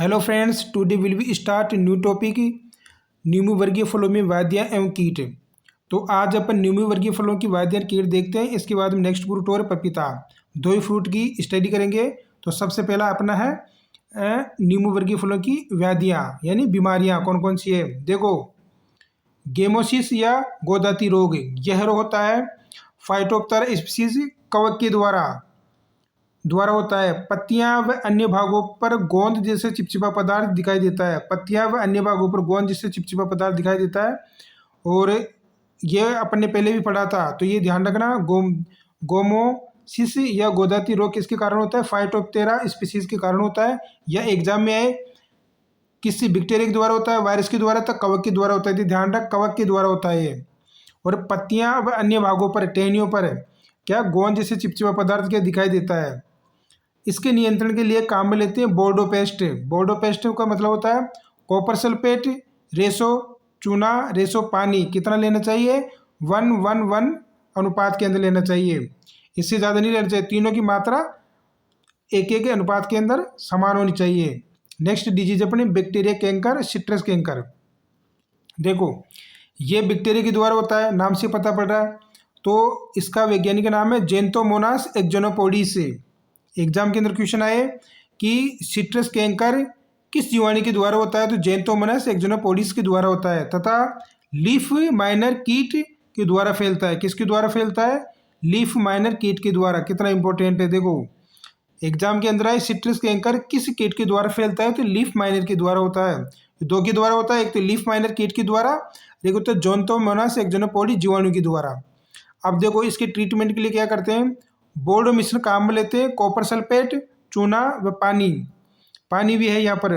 Hello friends, today will be start new topic न्यूमी वर्गीय फलों में वाद्य एवं कीट। तो आज अपन न्यूमी वर्गीय फलों की वाद्य और कीट देखते हैं। इसके बाद हम नेक्स्ट फ्रूट और पपीता दो ही फ्रूट की स्टडी करेंगे। तो सबसे पहला अपना है न्यूमी वर्गीय फलों की व्याधियाँ यानी बीमारियाँ कौन कौन सी है। देखो, गेमोसिस या गोदाती रोग, यह रोग होता है फाइटोप्तरा स्पीसीज कवक के द्वारा होता है। पत्तियां व अन्य भागों पर गोंद जैसे चिपचिपा पदार्थ दिखाई देता है। पत्तियां व अन्य भागों पर गोंद जैसे चिपचिपा पदार्थ दिखाई देता है। और ये अपन ने पहले भी पढ़ा था, तो ये ध्यान रखना। गोमोसिस या गोदाती रोग किसके कारण होता है? फाइटोप्तेरा स्पीसीज के कारण होता है। या एग्जाम में आए किसी बैक्टीरिया के द्वारा होता है, वायरस के द्वारा, तो कवक के द्वारा होता है। ध्यान रख, कवक के द्वारा होता है ये। और पत्तियां व अन्य भागों पर, टहनियों पर क्या गोंद जैसे चिपचिपा पदार्थ क्या दिखाई देता है। इसके नियंत्रण के लिए काम में लेते हैं बोर्डो पेस्ट। बोर्डो पेस्ट का मतलब होता है कॉपर सल्फेट रेसो चूना रेसो पानी कितना लेना चाहिए? 1:1:1 अनुपात के अंदर लेना चाहिए। इससे ज़्यादा नहीं लेना चाहिए। तीनों की मात्रा एक एक अनुपात के अंदर समान होनी चाहिए। नेक्स्ट डिजीज अपने बैक्टीरिया कैंकर, सिट्रस कैंकर। देखो, ये बैक्टीरिया के द्वारा होता है, नाम से पता पड़ रहा है। तो इसका वैज्ञानिक नाम है जेंथोमोनास एक्जोनोपोडिस। एग्जाम के अंदर क्वेश्चन आए कि सिट्रस कैंकर किस जीवाणु के द्वारा होता है? तो जेंथोमोनास एक्जोनोपोडिस के द्वारा होता है। तथा लीफ माइनर कीट के द्वारा फैलता है। किसके द्वारा फैलता है? लीफ माइनर कीट के द्वारा। कितना इंपॉर्टेंट है, देखो एग्जाम के अंदर आए सिट्रस कैंकर किस कीट के द्वारा फैलता है? तो लीफ माइनर के द्वारा होता है। दो के द्वारा होता है, एक तो लीफ माइनर कीट के द्वारा, देखो तो जेंथोमोनास एक्जोनोपोडिस जीवाणु के द्वारा। अब देखो, इसके ट्रीटमेंट के लिए क्या करते हैं? बोर्डो मिश्रण काम में लेते हैं, कॉपर सल्फेट, चूना व पानी। पानी भी है यहाँ पर,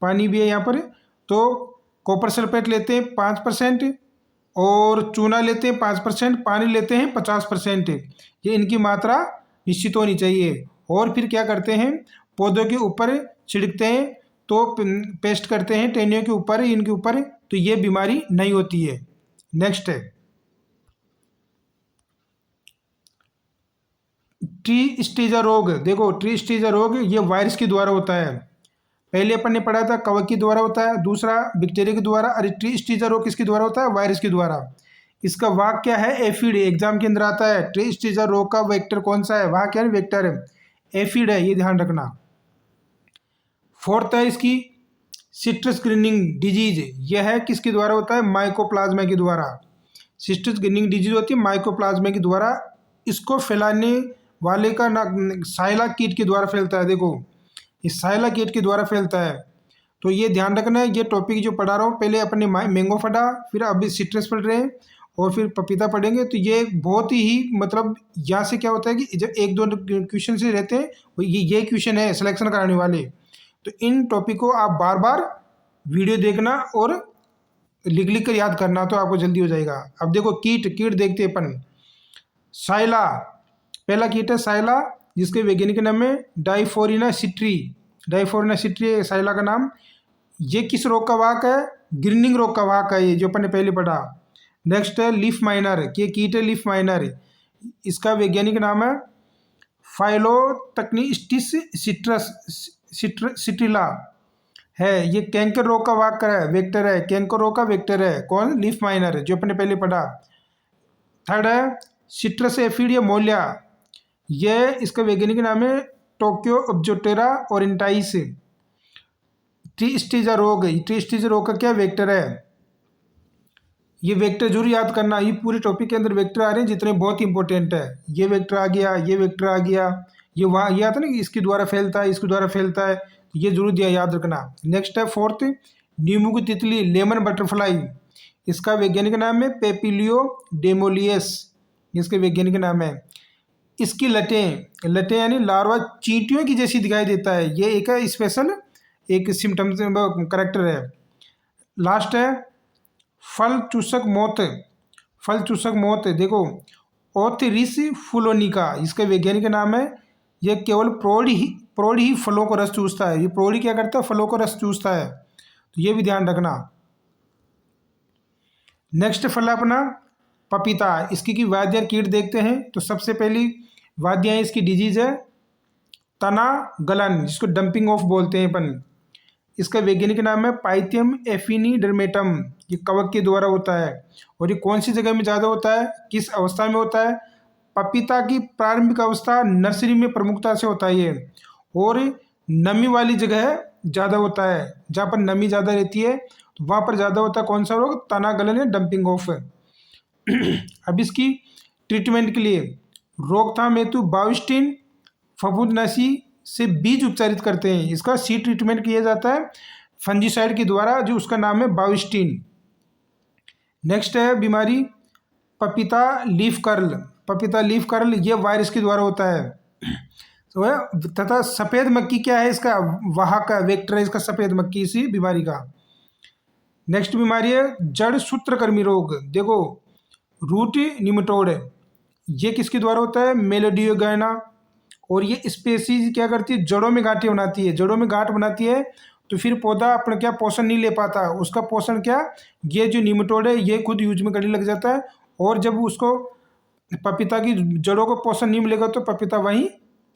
पानी भी है यहाँ पर। तो कॉपर सल्फेट लेते हैं 5% और चूना लेते हैं 5%, पानी लेते हैं 50%। ये इनकी मात्रा निश्चित होनी चाहिए। और फिर क्या करते हैं? पौधों के ऊपर छिड़कते हैं, तो पेस्ट करते हैं टहनियों के ऊपर, इनके ऊपर, तो ये बीमारी नहीं होती है। नेक्स्ट है ट्री स्टीजर रोग। देखो, ट्री स्टीजर रोग ये वायरस के द्वारा होता है। पहले अपन ने पढ़ा था कवक के द्वारा होता है, दूसरा बैक्टीरिया के द्वारा। अरे ट्री स्टीजर रोग किसके द्वारा होता है? वायरस के द्वारा। इसका वाक क्या है? एफिड। एग्जाम के अंदर आता है ट्री स्टीजर रोग का वेक्टर कौन सा है? वहाँ क्या है? वेक्टर है, एफिड है, ये ध्यान रखना। फोर्थ है इसकी सिट्रस ग्रीनिंग डिजीज। यह है किसके द्वारा होता है? माइकोप्लाज्मा के द्वारा। सिट्रस ग्रीनिंग डिजीज होती है माइकोप्लाज्मा के द्वारा। इसको फैलाने वाले का ना साइला कीट के द्वारा फैलता है। देखो, इस साइला कीट के द्वारा फैलता है। तो ये ध्यान रखना है। ये टॉपिक जो पढ़ा रहा हूँ, पहले अपने मैंगो पढ़ा, फिर अभी सिट्रस पढ़ रहे हैं, और फिर पपीता पढ़ेंगे। तो ये बहुत ही मतलब यहाँ से क्या होता है कि जब एक दो क्वेश्चन से रहते हैं, ये क्वेश्चन है सिलेक्शन कराने वाले। तो इन टॉपिक को आप बार बार वीडियो देखना और लिख लिख कर याद करना, तो आपको जल्दी हो जाएगा। अब देखो कीट देखते हैं अपन। साइला, पहला कीट है साइला, जिसके वैज्ञानिक नाम है डाइफोरिना सिट्री। डाइफोरिना सिट्री है साइला का नाम। ये किस रोग का वाहक है? ग्रीनिंग रोग का वाहक है, ये जो अपन ने पहले पढ़ा। नेक्स्ट है लीफ माइनर। ये कीट है लीफ माइनर। इसका वैज्ञानिक नाम है फाइलोटक्निस्टिस सिट्रिला है। ये कैंकर रोग का वाहक है, वेक्टर है, कैंकर रोग का वेक्टर है। कौन? लीफ माइनर, जो अपन ने पहले पढ़ा। थर्ड है सिट्रस एफिड या मोलिया। यह इसका वैज्ञानिक नाम है टोक्यो ऑब्जोटेरा ओरिएंटाइस। ट्री स्टीजर रोग, ट्री स्टीजर रोग का क्या वेक्टर है? ये वेक्टर जरूर याद करना। ये पूरे टॉपिक के अंदर वेक्टर आ रहे हैं जितने बहुत इंपॉर्टेंट है। ये वेक्टर आ गया, ये वेक्टर आ गया, ये वहाँ ये आता ना कि इसके द्वारा फैलता है, इसके द्वारा फैलता है, ये जरूर दिया याद रखना। नेक्स्ट है फोर्थ नींबू की तितली, लेमन बटरफ्लाई। इसका वैज्ञानिक नाम है पेपिलियो डेमोलियस, इसके वैज्ञानिक नाम है। इसकी लटें यानी लार्वा चींटियों की जैसी दिखाई देता है। ये एक स्पेशल एक सिम्टम करेक्टर है। लास्ट है फल चूसक मौत। फल चूसक मौत, देखो ओथरिस फुलोनिका, इसका वैज्ञानिक नाम है। यह केवल प्रौढ़ ही फलों को रस चूसता है। ये प्रौढ़ क्या करता है? फलों को रस चूसता है। तो ये भी ध्यान रखना। नेक्स्ट फल है अपना पपीता। इसकी की वाद्य कीट देखते हैं। तो सबसे पहली वाद्य इसकी डिजीज है तना गलन, जिसको डंपिंग ऑफ बोलते हैं अपन। इसका वैज्ञानिक नाम है पाइथियम एफिनिडर्मेटम। ये कवक के द्वारा होता है। और ये कौन सी जगह में ज़्यादा होता है, किस अवस्था में होता है? पपीता की प्रारंभिक अवस्था नर्सरी में प्रमुखता से होता है ये। और नमी वाली जगह ज़्यादा होता है, जहाँ पर नमी ज़्यादा रहती है तो वहाँ पर ज़्यादा होता है कौन सा रोग? तना गलन या डंपिंग ऑफ। अब इसकी ट्रीटमेंट के लिए रोकथाम हेतु बाविस्टिन फफूंदनाशी से बीज उपचारित करते हैं। इसका सीड ट्रीटमेंट किया जाता है फंजीसाइड के द्वारा, जो उसका नाम है बाविस्टिन। नेक्स्ट है बीमारी पपीता लीफ कर्ल। पपीता लीफ कर्ल ये वायरस के द्वारा होता है। तो है तथा सफ़ेद मक्खी क्या है इसका वाहक का वेक्टर है, इसका सफ़ेद मक्खी इसी बीमारी का। नेक्स्ट बीमारी है जड़ सूत्रकृमि रोग। देखो रूट निमेटोड, ये किसके द्वारा होता है? मेलोडियोगाना। और ये स्पेसीज क्या करती है? जड़ों में गांठें बनाती है। जड़ों में गांठ बनाती है तो फिर पौधा अपना क्या पोषण नहीं ले पाता। उसका पोषण क्या, ये जो निमेटोड है ये खुद यूज में करने लग जाता है। और जब उसको पपीता की जड़ों को पोषण नहीं मिलेगा तो पपीता वहीं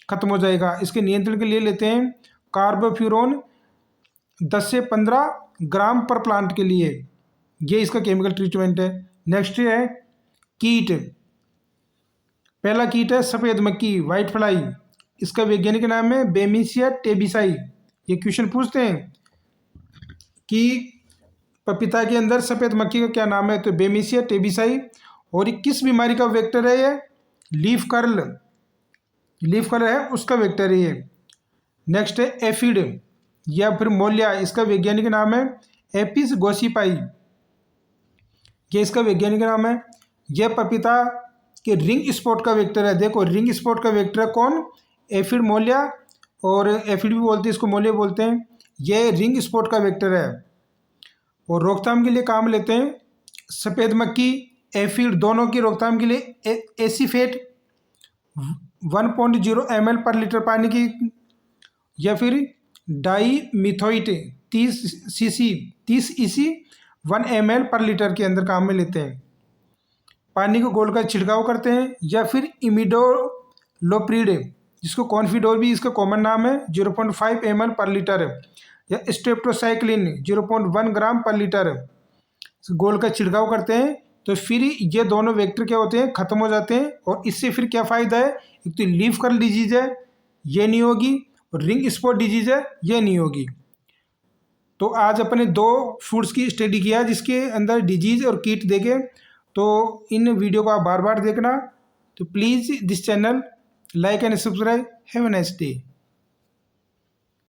खत्म हो जाएगा। इसके नियंत्रण के लिए लेते हैं कार्बोफ्यूरॉन 10 से 15 ग्राम पर प्लांट के लिए, ये इसका केमिकल ट्रीटमेंट है। नेक्स्ट है कीट। पहला कीट है सफ़ेद मक्खी वाइट फ्लाई। इसका वैज्ञानिक नाम है बेमिसिया टेबिसाई। ये क्वेश्चन पूछते हैं कि पपीता के अंदर सफ़ेद मक्खी का क्या नाम है, तो बेमिसिया टेबिसाई। और ये किस बीमारी का वेक्टर है? ये लीफ कर्ल, लीफ कर्ल है उसका वेक्टर है ये। नेक्स्ट है एफिड या फिर मोलिया। इसका वैज्ञानिक नाम है एपिस गोसिपाई, ये इसका वैज्ञानिक नाम है। यह पपीता के रिंग स्पॉट का वेक्टर है। देखो रिंग स्पॉट का वेक्टर है कौन? एफिड मोलिया, और एफिड भी बोलते हैं इसको, मोलिया बोलते हैं। यह रिंग स्पॉट का वेक्टर है। और रोकथाम के लिए काम लेते हैं सफ़ेद मक्खी एफिड दोनों की रोकथाम के लिए एसीफेट 1.0 ml पर लीटर पानी की, या फिर डाईमिथोइट 30 EC 1 ml पर लीटर के अंदर काम में लेते हैं। पानी को घोलकर छिड़काव करते हैं। या फिर इमिडोलोप्रिड, जिसको कॉन्फिडोल भी इसका कॉमन नाम है, 0.5 ml पर लीटर, या स्ट्रेप्टोसाइक्लिन 0.1 ग्राम पर लीटर घोलकर छिड़काव करते हैं। तो फिर ये दोनों वेक्टर क्या होते हैं? खत्म हो जाते हैं। और इससे फिर क्या फ़ायदा है? एक तो लीफ कर्ल डिजीज है ये नहीं होगी, और रिंग स्पॉट डिजीज है ये नहीं होगी। तो आज अपने 2 फ्रूट्स की स्टडी किया जिसके अंदर डिजीज और कीट देखे। तो इन वीडियो को आप बार बार देखना। तो please this channel like and subscribe. Have a nice day.